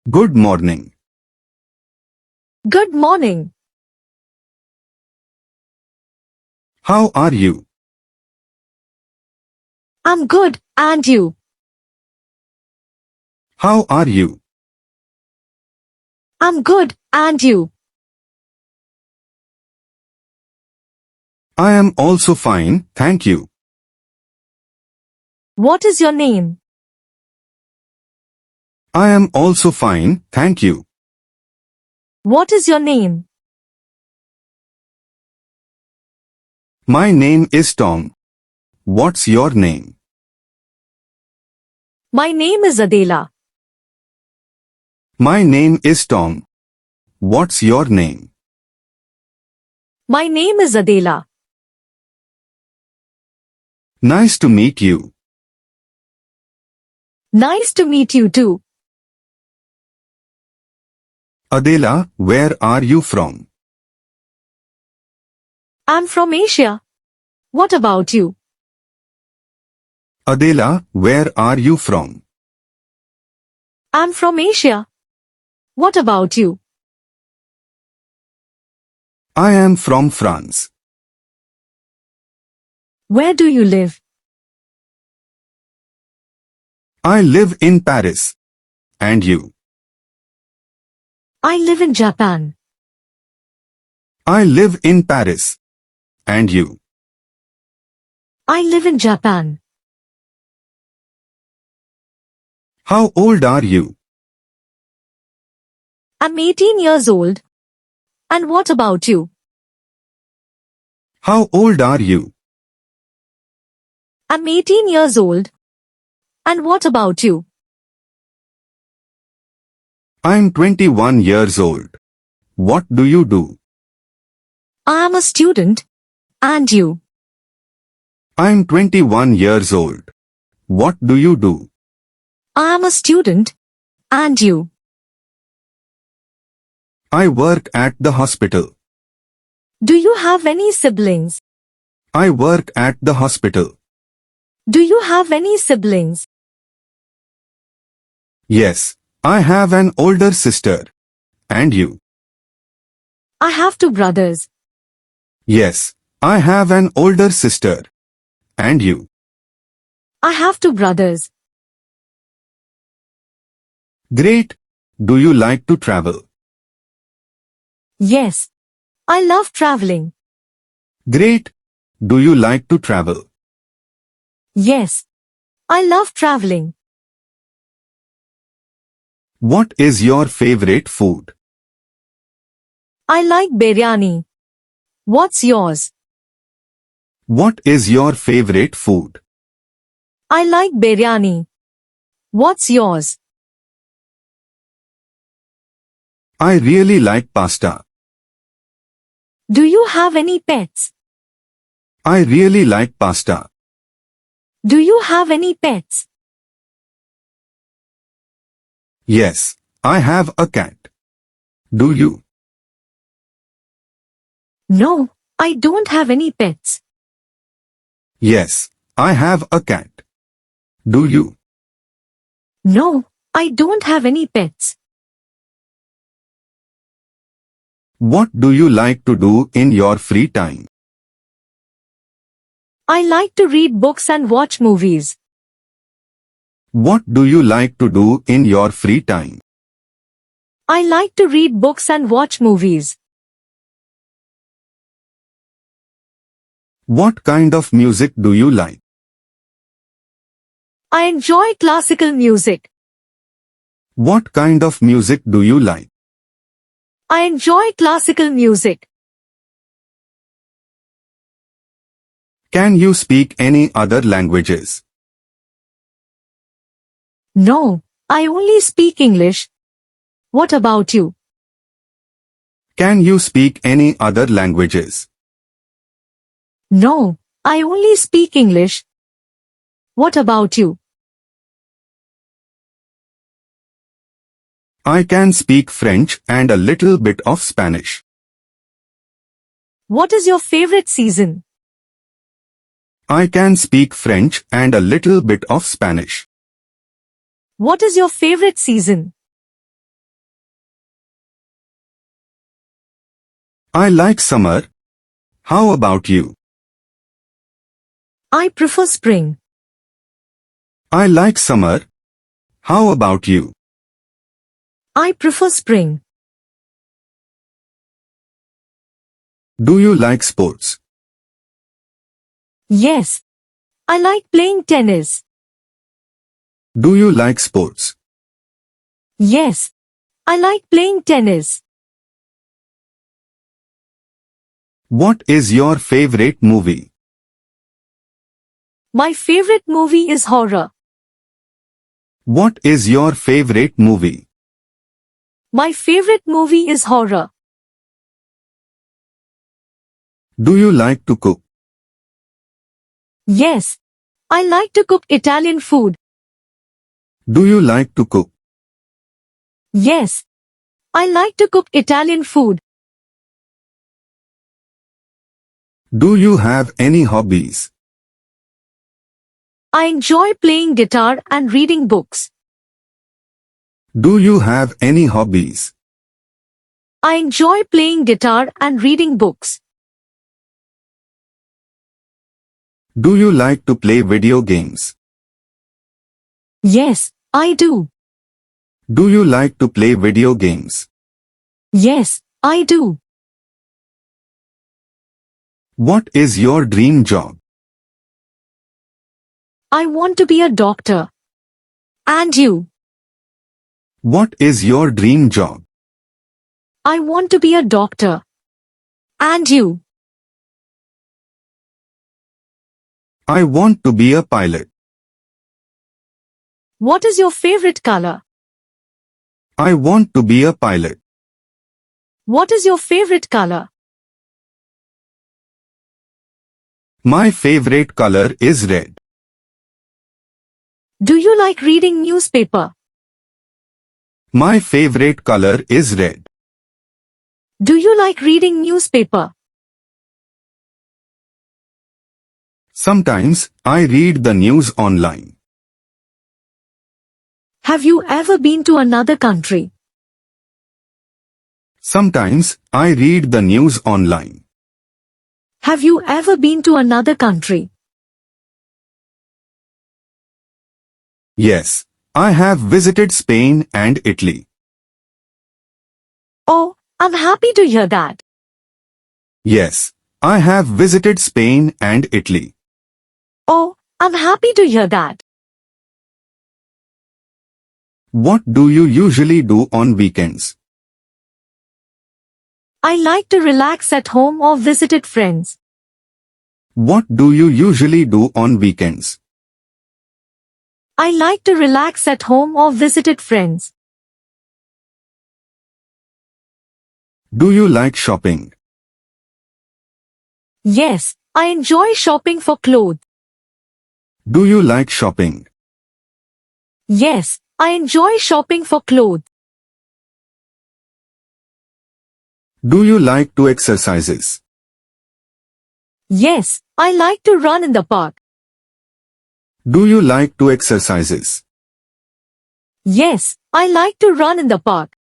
Good morning. Good morning. How are you? I'm good, and you? How are you? I'm good, and you? I am also fine, thank you. What is your name? I am also fine, thank you. What is your name? My name is Tom. What's your name? My name is Adela. My name is Tom. What's your name? My name is Adela. Nice to meet you. Nice to meet you too. Adela, where are you from? I'm from Asia. What about you? Adela, where are you from? I'm from Asia. What about you? I am from France. Where do you live? I live in Paris. And you? I live in Japan. I live in Paris. And you? I live in Japan. How old are you? I'm 18 years old. And what about you? How old are you? I'm 18 years old. And what about you? I'm 21 years old. What do you do? I'm a student. And you? I'm 21 years old. What do you do? I'm a student. And you? I work at the hospital. Do you have any siblings? I work at the hospital. Do you have any siblings? Yes, I have an older sister. And you? I have two brothers. Yes, I have an older sister. And you? I have two brothers. Great. Do you like to travel? Yes. I love traveling. Great. Do you like to travel? Yes. I love traveling. What is your favorite food? I like biryani. What's yours? What is your favorite food? I like biryani. What's yours? I really like pasta. Do you have any pets? I really like pasta. Do you have any pets? Yes, I have a cat. Do you? No, I don't have any pets. Yes, I have a cat. Do you? No, I don't have any pets. What do you like to do in your free time? I like to read books and watch movies. What do you like to do in your free time? I like to read books and watch movies. What kind of music do you like? I enjoy classical music. What kind of music do you like? I enjoy classical music. Can you speak any other languages? No, I only speak English. What about you? Can you speak any other languages? No, I only speak English. What about you? I can speak French and a little bit of Spanish. What is your favorite season? I can speak French and a little bit of Spanish. What is your favorite season? I like summer. How about you? I prefer spring. I like summer. How about you? I prefer spring. Do you like sports? Yes. I like playing tennis. Do you like sports? Yes. I like playing tennis. What is your favorite movie? My favorite movie is horror. What is your favorite movie? My favorite movie is horror. Do you like to cook? Yes. I like to cook Italian food. Do you like to cook? Yes. I like to cook Italian food. Do you have any hobbies? I enjoy playing guitar and reading books. Do you have any hobbies? I enjoy playing guitar and reading books. Do you like to play video games? Yes, I do. Do you like to play video games? Yes, I do. What is your dream job? I want to be a doctor. And you? What is your dream job? I want to be a doctor. And you? I want to be a pilot. What is your favorite color? I want to be a pilot. What is your favorite color? My favorite color is red. Do you like reading newspaper? My favorite color is red. Do you like reading newspaper? Sometimes I read the news online. Have you ever been to another country? Sometimes I read the news online. Have you ever been to another country? Yes, I have visited Spain and Italy. Oh, I'm happy to hear that. Yes, I have visited Spain and Italy. Oh, I'm happy to hear that. What do you usually do on weekends? I like to relax at home or visit friends. What do you usually do on weekends? I like to relax at home or visit friends. Do you like shopping? Yes, I enjoy shopping for clothes. Do you like shopping? Yes, I enjoy shopping for clothes. Do you like to exercises? Yes, I like to run in the park. Do you like to exercises? Yes, I like to run in the park.